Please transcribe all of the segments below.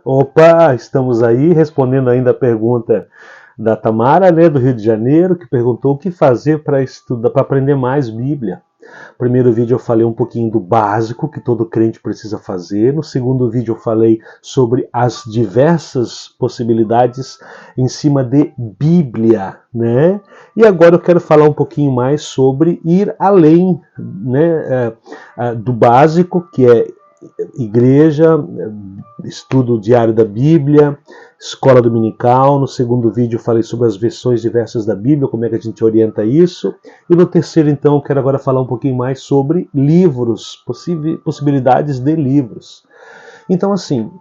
Opa, estamos aí respondendo ainda a pergunta da Tamara, né, do Rio de Janeiro, que perguntou o que fazer para estudar, para aprender mais Bíblia. No primeiro vídeo eu falei um pouquinho do básico que todo crente precisa fazer. No segundo vídeo eu falei sobre as diversas possibilidades em cima de Bíblia, né? E agora eu quero falar um pouquinho mais sobre ir além, né, do básico, que é igreja, estudo diário da Bíblia, escola dominical. No segundo vídeo eu falei sobre as versões diversas da Bíblia, como é que a gente orienta isso. E no terceiro, então, eu quero agora falar um pouquinho mais sobre livros, possibilidades de livros. Então, assim,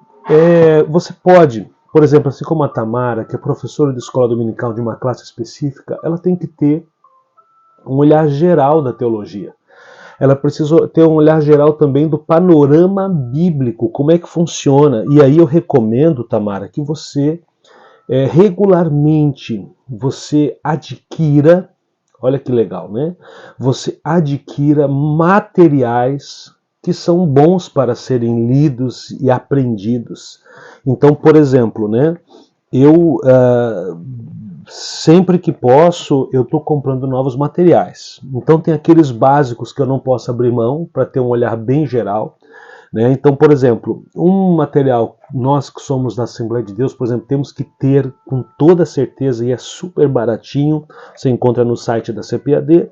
você pode, por exemplo, assim como a Tamara, que é professora de escola dominical de uma classe específica, ela tem que ter um olhar geral da teologia. Ela precisa ter um olhar geral também do panorama bíblico, como é que funciona. E aí eu recomendo, Tamara, que você regularmente você adquira, olha que legal, né? Você adquira materiais que são bons para serem lidos e aprendidos. Então, por exemplo, né? Eu sempre que posso, eu estou comprando novos materiais. Então tem aqueles básicos que eu não posso abrir mão para ter um olhar bem geral, né? Então, por exemplo, um material, nós que somos da Assembleia de Deus, por exemplo, temos que ter com toda certeza, e é super baratinho, você encontra no site da CPAD,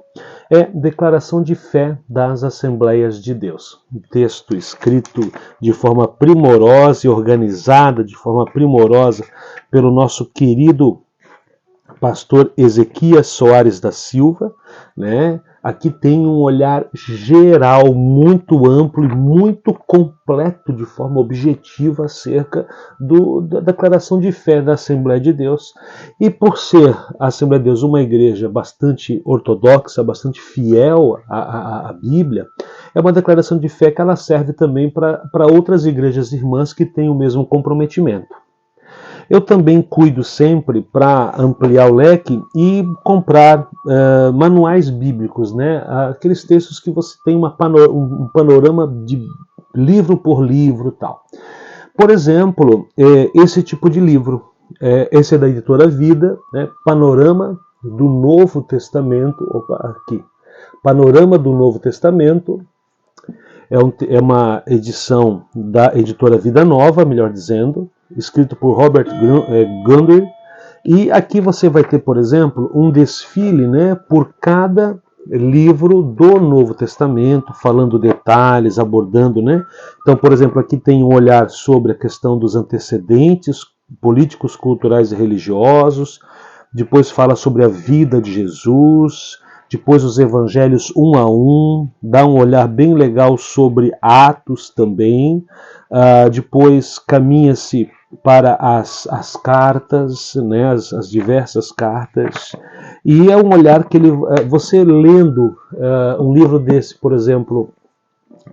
é Declaração de Fé das Assembleias de Deus. Um texto escrito de forma primorosa e organizada, de forma primorosa, pelo nosso querido pastor Ezequias Soares da Silva, né? Aqui tem um olhar geral muito amplo e muito completo, de forma objetiva, acerca da declaração de fé da Assembleia de Deus. E por ser a Assembleia de Deus uma igreja bastante ortodoxa, bastante fiel à Bíblia, é uma declaração de fé que ela serve também para outras igrejas irmãs que têm o mesmo comprometimento. Eu também cuido sempre para ampliar o leque e comprar manuais bíblicos, né? Aqueles textos que você tem um panorama de livro por livro e tal. Por exemplo, esse tipo de livro, esse é da editora Vida, né? Panorama do Novo Testamento, opa, aqui, Panorama do Novo Testamento, é uma edição da editora Vida Nova, melhor dizendo, escrito por Robert Gundry. E aqui você vai ter, por exemplo, um desfile, né, por cada livro do Novo Testamento, falando detalhes, abordando, né? Então, por exemplo, aqui tem um olhar sobre a questão dos antecedentes políticos, culturais e religiosos. Depois fala sobre a vida de Jesus. Depois os evangelhos um a um, dá um olhar bem legal sobre Atos também. Depois caminha-se para as cartas, né, as diversas cartas. E é um olhar que você lendo um livro desse, por exemplo,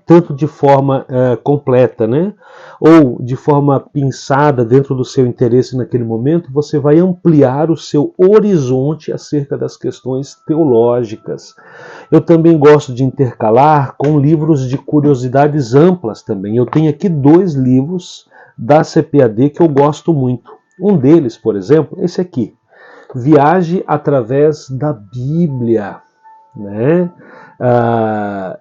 tanto de forma completa, né? Ou de forma pensada dentro do seu interesse naquele momento, você vai ampliar o seu horizonte acerca das questões teológicas. Eu também gosto de intercalar com livros de curiosidades amplas também. Eu tenho aqui 2 livros da CPAD que eu gosto muito. Um deles, por exemplo, esse aqui, Viaje através da Bíblia, né?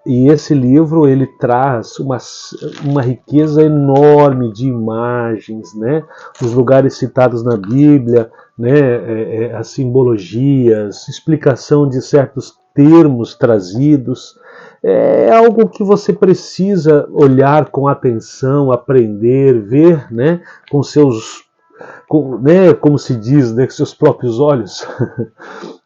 E esse livro ele traz uma riqueza enorme de imagens, né? Os lugares citados na Bíblia, né? As simbologias, explicação de certos termos trazidos. É algo que você precisa olhar com atenção, aprender, ver, né? Com seus, né? Como se diz, né? Com seus próprios olhos.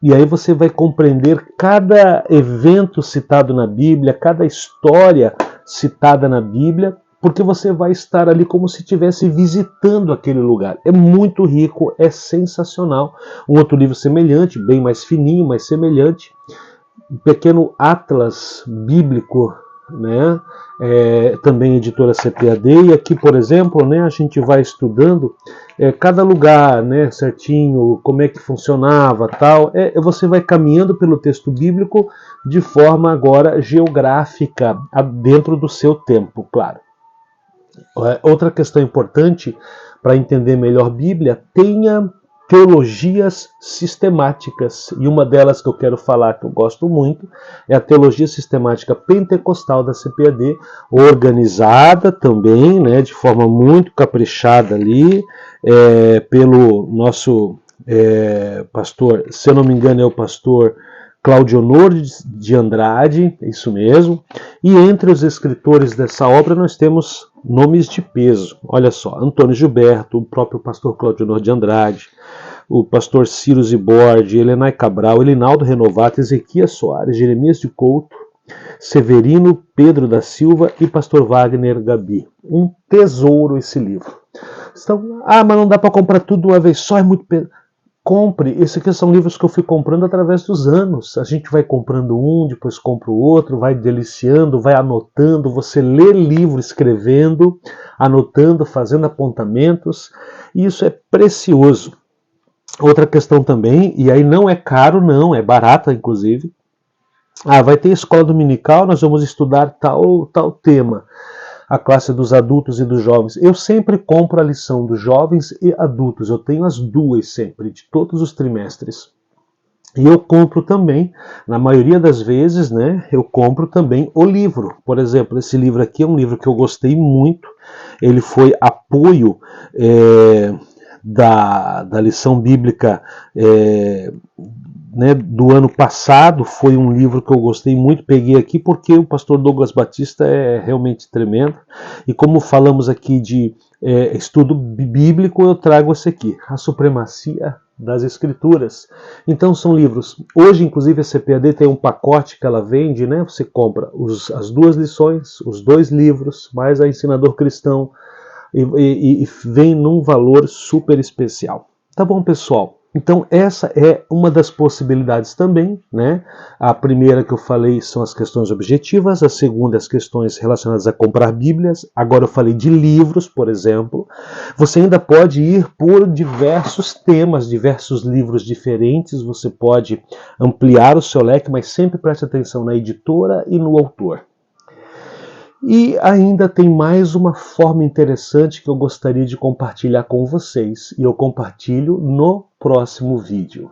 E aí você vai compreender cada evento citado na Bíblia, cada história citada na Bíblia, porque você vai estar ali como se estivesse visitando aquele lugar. É muito rico, é sensacional. Um outro livro semelhante, bem mais fininho, mas semelhante, um pequeno atlas bíblico, né? Também editora CPAD, e aqui, por exemplo, né, a gente vai estudando cada lugar, né, certinho, como é que funcionava, tal. Você vai caminhando pelo texto bíblico de forma agora geográfica, dentro do seu tempo, claro. Outra questão importante para entender melhor Bíblia, tenha teologias sistemáticas. E uma delas que eu quero falar, que eu gosto muito, é a teologia sistemática pentecostal da CPAD, organizada também, né, de forma muito caprichada ali, pelo nosso pastor, se eu não me engano é o pastor Claudionor de Andrade, isso mesmo. E entre os escritores dessa obra nós temos nomes de peso. Olha só, Antônio Gilberto, o próprio pastor Claudionor de Andrade, o pastor Ciro Zibordi, Helenay Cabral, Elinaldo Renovato, Ezequias Soares, Jeremias de Couto, Severino Pedro da Silva e pastor Wagner Gabi. Um tesouro esse livro. Então, mas não dá para comprar tudo de uma vez só, é muito pesado. Compre, esses aqui são livros que eu fui comprando através dos anos. A gente vai comprando um, depois compra o outro, vai deliciando, vai anotando. Você lê livro escrevendo, anotando, fazendo apontamentos. E isso é precioso. Outra questão também, e aí não é caro não, é barato inclusive. Vai ter escola dominical, nós vamos estudar tal tema. A classe dos adultos e dos jovens. Eu sempre compro a lição dos jovens e adultos. Eu tenho as duas sempre, de todos os trimestres. E eu compro também, na maioria das vezes, né, eu compro também o livro. Por exemplo, esse livro aqui é um livro que eu gostei muito. Ele foi apoio da lição bíblica do ano passado. Foi um livro que eu gostei muito, peguei aqui porque o pastor Douglas Batista é realmente tremendo, e como falamos aqui de estudo bíblico, eu trago esse aqui, A Supremacia das Escrituras. Então são livros, hoje inclusive a CPAD tem um pacote que ela vende, né? Você compra as duas lições, os dois livros, mais a Ensinador Cristão, e vem num valor super especial. Tá bom, pessoal? Então essa é uma das possibilidades também, né? A primeira que eu falei são as questões objetivas, a segunda as questões relacionadas a comprar bíblias, agora eu falei de livros, por exemplo. Você ainda pode ir por diversos temas, diversos livros diferentes, você pode ampliar o seu leque, mas sempre preste atenção na editora e no autor. E ainda tem mais uma forma interessante que eu gostaria de compartilhar com vocês, e eu compartilho no próximo vídeo.